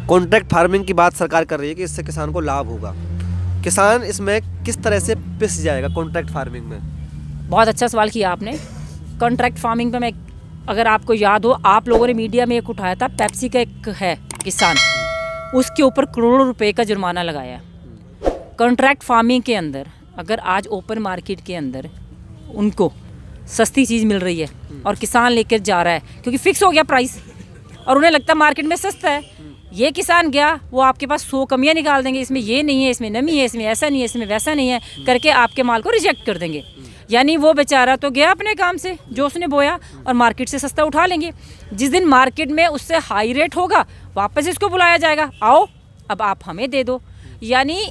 Contract farming की बात सरकार कर रही है कि इससे किसान को लाभ होगा। किसान इसमें किस तरह से पिस जाएगा कॉन्ट्रैक्ट फार्मिंग में? बहुत अच्छा सवाल किया आपने। कॉन्ट्रैक्ट फार्मिंग पे मैं, अगर आपको याद हो, आप लोगों ने मीडिया में एक उठाया था, पेप्सी का एक है किसान, उसके ऊपर करोड़ों रुपए का जुर्माना लगाया। कॉन्ट्रैक्ट फार्मिंग के अंदर अगर आज ओपन मार्केट के अंदर उनको सस्ती चीज़ मिल रही है और किसान लेकर जा रहा है क्योंकि फिक्स हो गया प्राइस और उन्हें लगता है मार्केट में सस्ता है, ये किसान गया, वो आपके पास 100 कमियां निकाल देंगे, इसमें ये नहीं है, इसमें नमी है, इसमें ऐसा नहीं है, इसमें वैसा नहीं है करके आपके माल को रिजेक्ट कर देंगे। यानी वो बेचारा तो गया अपने काम से, जो उसने बोया, और मार्केट से सस्ता उठा लेंगे। जिस दिन मार्केट में उससे हाई रेट होगा वापस इसको बुलाया जाएगा, आओ अब आप हमें दे दो। यानी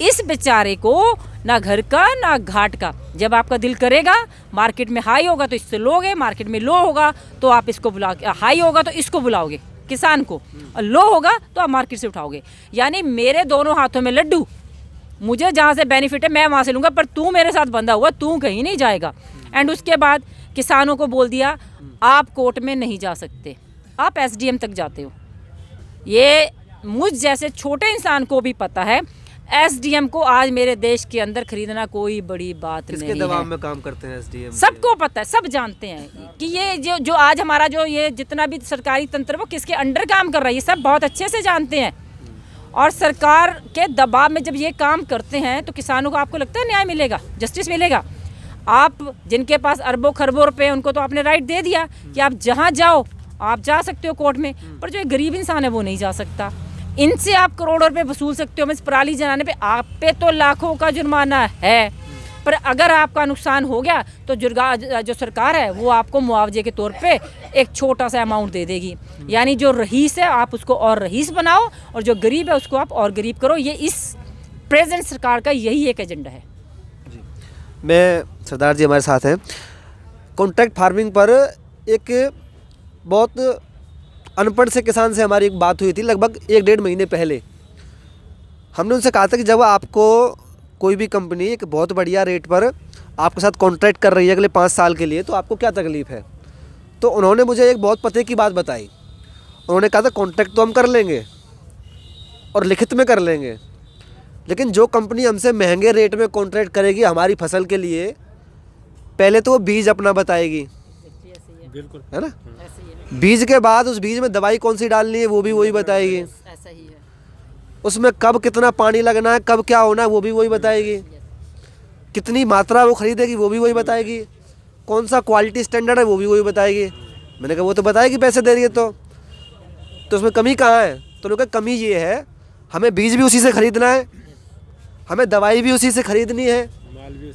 इस बेचारे को ना घर का ना घाट का। जब आपका दिल करेगा, मार्केट में हाई होगा तो इससे लोगे, मार्केट में लो होगा तो आप इसको बुला, हाई होगा तो इसको बुलाओगे किसान को, और लो होगा तो आप मार्केट से उठाओगे। यानी मेरे दोनों हाथों में लड्डू, मुझे जहाँ से बेनिफिट है मैं वहाँ से लूँगा, पर तू मेरे साथ बंधा हुआ, तू कहीं नहीं जाएगा। एंड उसके बाद किसानों को बोल दिया आप कोर्ट में नहीं जा सकते, आप एसडीएम तक जाते हो। ये मुझ जैसे छोटे इंसान को भी पता है, एसडीएम को आज मेरे देश के अंदर खरीदना कोई बड़ी बात नहीं है। किसके दबाव में काम करते हैं एसडीएम? सबको पता है, सब जानते हैं कि ये जो आज हमारा जो ये जितना भी सरकारी तंत्र वो किसके अंडर काम कर रहा है, ये सब बहुत अच्छे से जानते हैं। और सरकार के दबाव में जब ये काम करते हैं तो किसानों को, आपको लगता है न्याय मिलेगा, जस्टिस मिलेगा? आप जिनके पास अरबों खरबों रुपए, उनको तो आपने राइट दे दिया कि आप जहाँ जाओ आप जा सकते हो कोर्ट में, पर जो एक गरीब इंसान है वो नहीं जा सकता। इनसे आप करोड़ों रुपए वसूल सकते हो, पराली जलाने पे आप पे तो लाखों का जुर्माना है, पर अगर आपका नुकसान हो गया तो जो सरकार है वो आपको मुआवजे के तौर पे एक छोटा सा अमाउंट दे देगी। यानी जो रईस है आप उसको और रईस बनाओ, और जो गरीब है उसको आप और गरीब करो। ये इस प्रेजेंट सरकार का यही एक एजेंडा है। जी, मैं सरदार जी हमारे साथ हैं। कॉन्ट्रैक्ट फार्मिंग पर एक बहुत अनपढ़ से किसान से हमारी एक बात हुई थी लगभग 1-1.5 महीने पहले। हमने उनसे कहा था कि जब आपको कोई भी कंपनी एक बहुत बढ़िया रेट पर आपके साथ कॉन्ट्रैक्ट कर रही है अगले 5 साल के लिए, तो आपको क्या तकलीफ़ है? तो उन्होंने मुझे एक बहुत पते की बात बताई। उन्होंने कहा था कॉन्ट्रैक्ट तो हम कर लेंगे और लिखित में कर लेंगे, लेकिन जो कंपनी हमसे महंगे रेट में कॉन्ट्रैक्ट करेगी हमारी फसल के लिए, पहले तो वो बीज अपना बताएगी, बिल्कुल है ना? बीज के बाद उस बीज में दवाई कौन सी डालनी है वो भी वही बताएगी, ऐसा ही है। उसमें कब कितना पानी लगना है, कब क्या होना है वो भी वही बताएगी, कितनी मात्रा वो खरीदेगी वो भी वही बताएगी, कौन सा क्वालिटी स्टैंडर्ड है वो भी वही बताएगी। मैंने कहा वो तो बताएगी पैसे दे रही है तो उसमें कमी कहाँ है? तो उन्होंने कहा कमी ये है, हमें बीज भी उसी से खरीदना है, हमें दवाई भी उसी से खरीदनी है,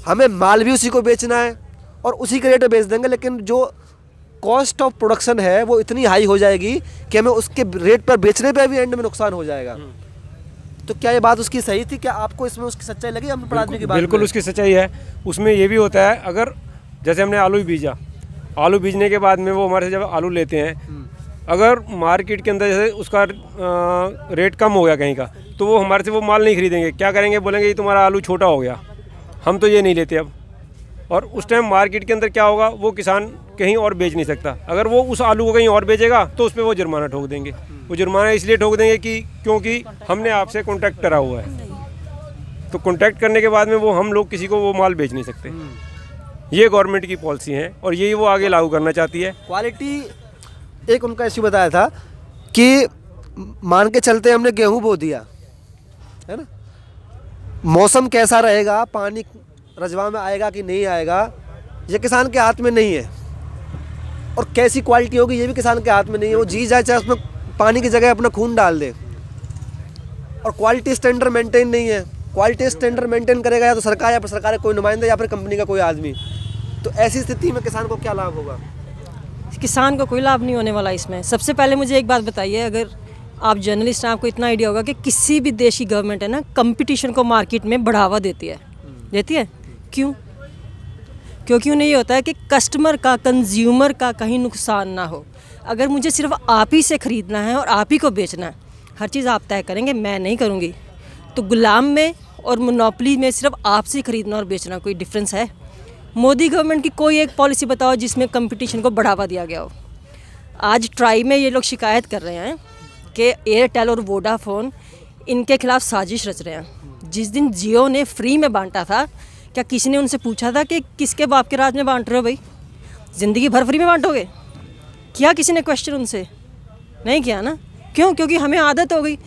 हमें माल भी उसी को बेचना है और उसी के रेट में बेच देंगे, लेकिन जो कॉस्ट ऑफ प्रोडक्शन है वो इतनी हाई हो जाएगी कि हमें उसके रेट पर बेचने पे भी एंड में नुकसान हो जाएगा। तो क्या ये बात उसकी सही थी? क्या आपको इसमें उसकी सच्चाई लगी? हम आदमी की बात बिल्कुल उसकी सच्चाई है। उसमें ये भी होता है, अगर जैसे हमने आलू बीजा, आलू बीजने के बाद में वो हमारे से जब आलू लेते हैं, अगर मार्केट के अंदर जैसे उसका रेट कम हो गया कहीं का, तो वो हमारे से वो माल नहीं खरीदेंगे। क्या करेंगे? बोलेंगे ये तुम्हारा आलू छोटा हो गया, हम तो ये नहीं लेते अब। और उस टाइम मार्केट के अंदर क्या होगा, वो किसान कहीं और बेच नहीं सकता। अगर वो उस आलू को कहीं और बेचेगा तो उस पर वो जुर्माना ठोक देंगे। वो जुर्माना इसलिए ठोक देंगे कि क्योंकि हमने आपसे कॉन्ट्रैक्ट करा हुआ है, तो कॉन्ट्रैक्ट करने के बाद में वो हम लोग किसी को वो माल बेच नहीं सकते। ये गवर्नमेंट की पॉलिसी है और यही वो आगे लागू करना चाहती है। क्वालिटी एक उनका इश्यू बताया था कि मान के चलते हमने गेहूं बो दिया, है ना, मौसम कैसा रहेगा, पानी रजवा में आएगा कि नहीं आएगा, ये किसान के हाथ में नहीं है, और कैसी क्वालिटी होगी ये भी किसान के हाथ में नहीं है। वो जी जाए चाहे उसमें पानी की जगह अपना खून डाल दे, और क्वालिटी स्टैंडर्ड मेंटेन नहीं है। क्वालिटी स्टैंडर्ड मेंटेन करेगा या तो सरकार, या फिर सरकार कोई नुमाइंदा, या फिर कंपनी का कोई आदमी। तो ऐसी स्थिति में किसान को क्या लाभ होगा? किसान को कोई लाभ नहीं होने वाला इसमें। सबसे पहले मुझे एक बात बताइए, अगर आप जर्नलिस्ट हैं आपको इतना आइडिया होगा कि किसी भी देश की गवर्नमेंट है ना, कंपटीशन को मार्केट में बढ़ावा देती है। क्यों? क्योंकि उन्हें ये होता है कि कस्टमर का, कंज्यूमर का कहीं नुकसान ना हो। अगर मुझे सिर्फ आप ही से ख़रीदना है और आप ही को बेचना है, हर चीज़ आप तय करेंगे, मैं नहीं करूँगी, तो गुलाम में और मोनोपोली में सिर्फ आपसे खरीदना और बेचना कोई डिफरेंस है? मोदी गवर्नमेंट की कोई एक पॉलिसी बताओ जिसमें कंपटीशन को बढ़ावा दिया गया हो। आज ट्राई में ये लोग शिकायत कर रहे हैं कि एयरटेल और वोडाफोन इनके खिलाफ साजिश रच रहे हैं। जिस दिन जियो ने फ्री में बांटा था, क्या किसी ने उनसे पूछा था कि किसके बाप के राज में बांट रहे हो भाई, ज़िंदगी भर फ्री में बांटोगे? किया किसी ने क्वेश्चन उनसे? नहीं किया ना। क्यों? क्योंकि हमें आदत हो गई।